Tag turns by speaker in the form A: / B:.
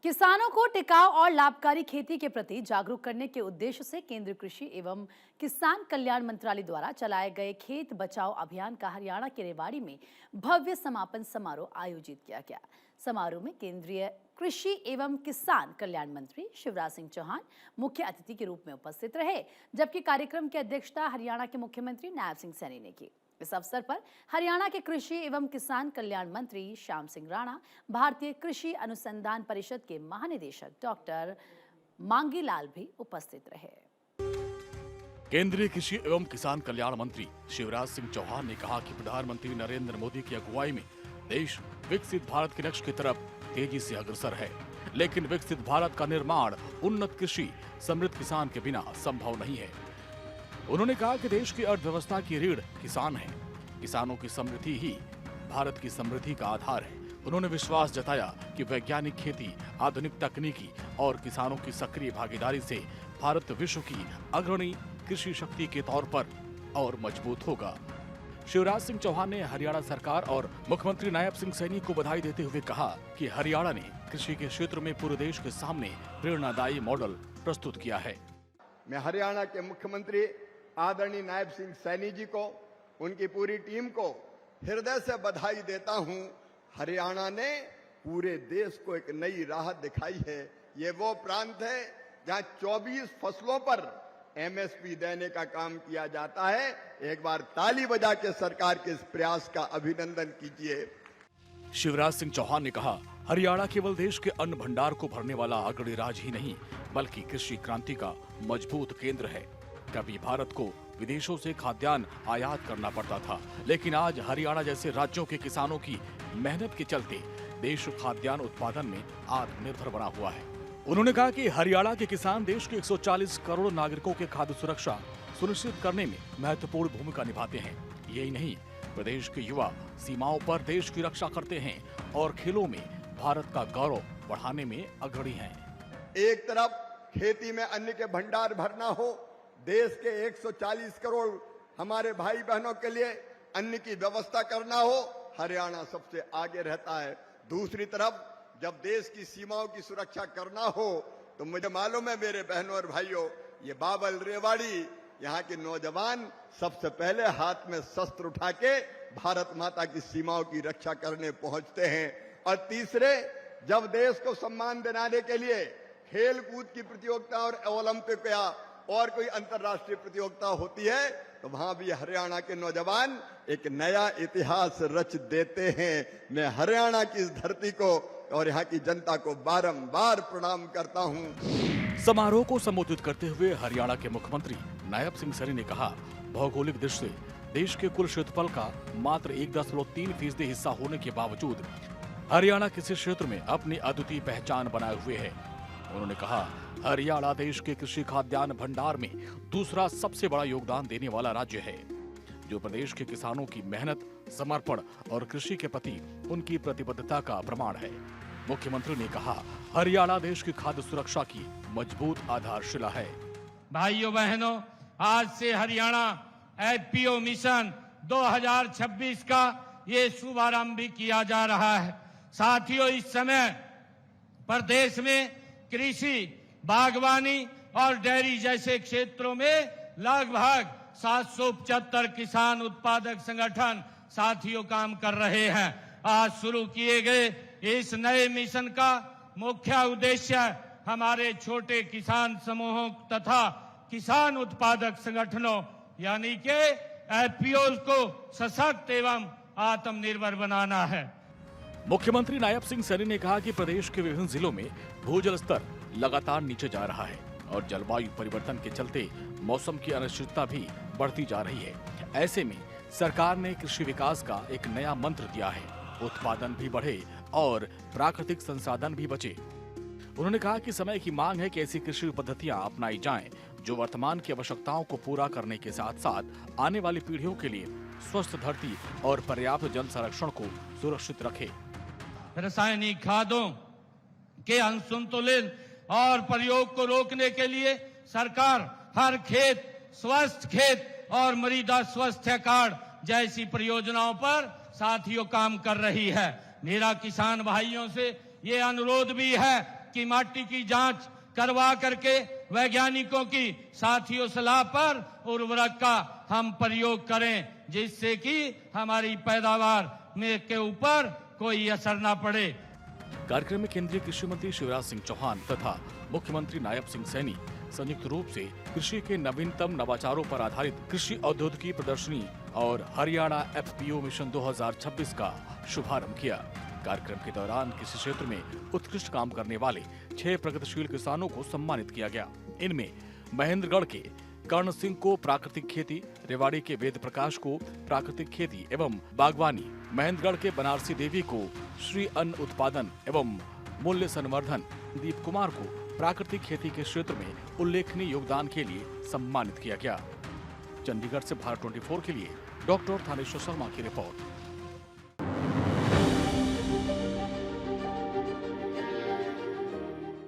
A: किसानों को टिकाऊ और लाभकारी खेती के प्रति जागरूक करने के उद्देश्य से केंद्रीय कृषि एवं किसान कल्याण मंत्रालय द्वारा चलाए गए खेत बचाओ अभियान का हरियाणा के रेवाड़ी में भव्य समापन समारोह आयोजित किया गया। समारोह में केंद्रीय कृषि एवं किसान कल्याण मंत्री शिवराज सिंह चौहान मुख्य अतिथि के रूप में उपस्थित रहे, जबकि कार्यक्रम की अध्यक्षता हरियाणा के मुख्यमंत्री नायब सिंह सैनी ने की। इस अवसर पर हरियाणा के कृषि एवं किसान कल्याण मंत्री श्याम सिंह राणा, भारतीय कृषि अनुसंधान परिषद के महानिदेशक डॉक्टर मांगीलाल भी उपस्थित रहे।
B: केंद्रीय कृषि एवं किसान कल्याण मंत्री शिवराज सिंह चौहान ने कहा कि प्रधानमंत्री नरेंद्र मोदी की अगुवाई में देश विकसित भारत के लक्ष्य की तरफ तेजी से अग्रसर है, लेकिन विकसित भारत का निर्माण उन्नत कृषि समृद्ध किसान के बिना संभव नहीं है। उन्होंने कहा कि देश की अर्थव्यवस्था की रीढ़ किसान है, किसानों की समृद्धि ही भारत की समृद्धि का आधार है। उन्होंने विश्वास जताया कि वैज्ञानिक खेती, आधुनिक तकनीकी और किसानों की सक्रिय भागीदारी से भारत विश्व की अग्रणी कृषि शक्ति के तौर पर और मजबूत होगा। शिवराज सिंह चौहान ने हरियाणा सरकार और मुख्यमंत्री नायब सिंह सैनी को बधाई देते हुए कहा कि हरियाणा ने कृषि के क्षेत्र में पूरे देश के सामने प्रेरणादायी मॉडल प्रस्तुत किया है।
C: मैं हरियाणा के मुख्यमंत्री आदरणीय नायब सिंह सैनी जी को, उनकी पूरी टीम को हृदय से बधाई देता हूं। हरियाणा ने पूरे देश को एक नई राह दिखाई है। ये वो प्रांत है जहां 24 फसलों पर एमएसपी देने का काम किया जाता है। एक बार ताली बजा के सरकार के इस प्रयास का अभिनंदन कीजिए।
B: शिवराज सिंह चौहान ने कहा, हरियाणा केवल देश के अन्न भंडार को भरने वाला अग्रणी राज्य ही नहीं, बल्कि कृषि क्रांति का मजबूत केंद्र है। कभी भारत को विदेशों से खाद्यान्न आयात करना पड़ता था, लेकिन आज हरियाणा जैसे राज्यों के किसानों की मेहनत के चलते देश खाद्यान्न उत्पादन में आत्मनिर्भर बना हुआ है। उन्होंने कहा कि हरियाणा के किसान देश के 140 करोड़ नागरिकों के खाद्य सुरक्षा सुनिश्चित करने में महत्वपूर्ण भूमिका निभाते हैं। यही नहीं, प्रदेश के युवा सीमाओं पर देश की रक्षा करते हैं और खेलों में भारत का गौरव बढ़ाने में अग्रणी हैं।
C: एक तरफ खेती में अन्न के भंडार भरना हो, देश के 140 करोड़ हमारे भाई बहनों के लिए अन्न की व्यवस्था करना हो, हरियाणा सबसे आगे रहता है। दूसरी तरफ जब देश की सीमाओं की सुरक्षा करना हो तो मुझे मालूम है मेरे बहनों और भाइयों, ये बाबल रेवाड़ी यहाँ के नौजवान सबसे पहले हाथ में शस्त्र उठा के भारत माता की सीमाओं की रक्षा करने पहुंचते हैं। और तीसरे, जब देश को सम्मान दिलाने के लिए खेल कूद की प्रतियोगिता और ओलंपिक या और कोई अंतर्राष्ट्रीय प्रतियोगिता होती है तो वहां भी हरियाणा के नौजवान एक नया इतिहास रच देते हैं। मैं हरियाणा की इस धरती को और यहाँ की जनता को बारंबार प्रणाम करता हूँ।
B: समारोह को संबोधित करते हुए हरियाणा के मुख्यमंत्री नायब सिंह सैनी ने कहा, भौगोलिक दृष्टि से देश के कुल क्षेत्रफल का मात्र 1.3% हिस्सा होने के बावजूद हरियाणा किसी क्षेत्र में अपनी अद्वितीय पहचान बनाए हुए है। उन्होंने कहा, हरियाणा देश के कृषि खाद्यान्न भंडार में दूसरा सबसे बड़ा योगदान देने वाला राज्य है, जो प्रदेश के किसानों की मेहनत, समर्पण और कृषि के प्रति उनकी प्रतिबद्धता का प्रमाण है। मुख्यमंत्री ने कहा, हरियाणा देश की खाद्य सुरक्षा की मजबूत आधारशिला है।
D: भाइयों बहनों, आज से हरियाणा एफपीओ मिशन 2026 का ये शुभारंभ भी किया जा रहा है। साथियों, इस समय प्रदेश में कृषि, बागवानी और डेयरी जैसे क्षेत्रों में लगभग 775 किसान उत्पादक संगठन साथियों काम कर रहे हैं। आज शुरू किए गए इस नए मिशन का मुख्य उद्देश्य हमारे छोटे किसान समूहों तथा किसान उत्पादक संगठनों यानी कि एफपीओ को सशक्त एवं आत्मनिर्भर बनाना है।
B: मुख्यमंत्री नायब सिंह सैनी ने कहा कि प्रदेश के विभिन्न जिलों में भूजल स्तर लगातार नीचे जा रहा है और जलवायु परिवर्तन के चलते मौसम की अनिश्चितता भी बढ़ती जा रही है। ऐसे में सरकार ने कृषि विकास का एक नया मंत्र दिया है, उत्पादन भी बढ़े और प्राकृतिक संसाधन भी बचे। उन्होंने कहा कि समय की मांग है कि ऐसी कृषि पद्धतियां अपनाई जाएं जो वर्तमान की आवश्यकताओं को पूरा करने के साथ साथ आने वाली पीढ़ियों के लिए स्वस्थ धरती और पर्याप्त जल संरक्षण को सुरक्षित रखे।
D: रासायनिक खादों के असंतुलित और प्रयोग को रोकने के लिए सरकार हर खेत स्वस्थ खेत और मृदा स्वास्थ्य कार्ड जैसी परियोजनाओं पर साथियों काम कर रही है। मेरा किसान भाइयों से ये अनुरोध भी है कि माटी की जांच करवा करके वैज्ञानिकों की साथियों सलाह पर उर्वरक का हम प्रयोग करें, जिससे कि हमारी पैदावार में के ऊपर कोई असर ना पड़े।
B: कार्यक्रम में केंद्रीय कृषि मंत्री शिवराज सिंह चौहान तथा मुख्यमंत्री नायब सिंह सैनी संयुक्त रूप से कृषि के नवीनतम नवाचारों पर आधारित कृषि औद्योगिकी प्रदर्शनी और हरियाणा एफपीओ मिशन 2026 का शुभारंभ किया। कार्यक्रम के दौरान कृषि क्षेत्र में उत्कृष्ट काम करने वाले 6 प्रगतिशील किसानों को सम्मानित किया गया। इनमें महेंद्रगढ़ के कर्ण सिंह को प्राकृतिक खेती, रेवाड़ी के वेद प्रकाश को प्राकृतिक खेती एवं बागवानी, महेंद्रगढ़ के बनारसी देवी को श्री अन्न उत्पादन एवं मूल्य संवर्धन, दीप कुमार को प्राकृतिक खेती के क्षेत्र में उल्लेखनीय योगदान के लिए सम्मानित किया गया। चंडीगढ़ से भारत 24 के लिए डॉक्टर थानेश्वर शर्मा की रिपोर्ट।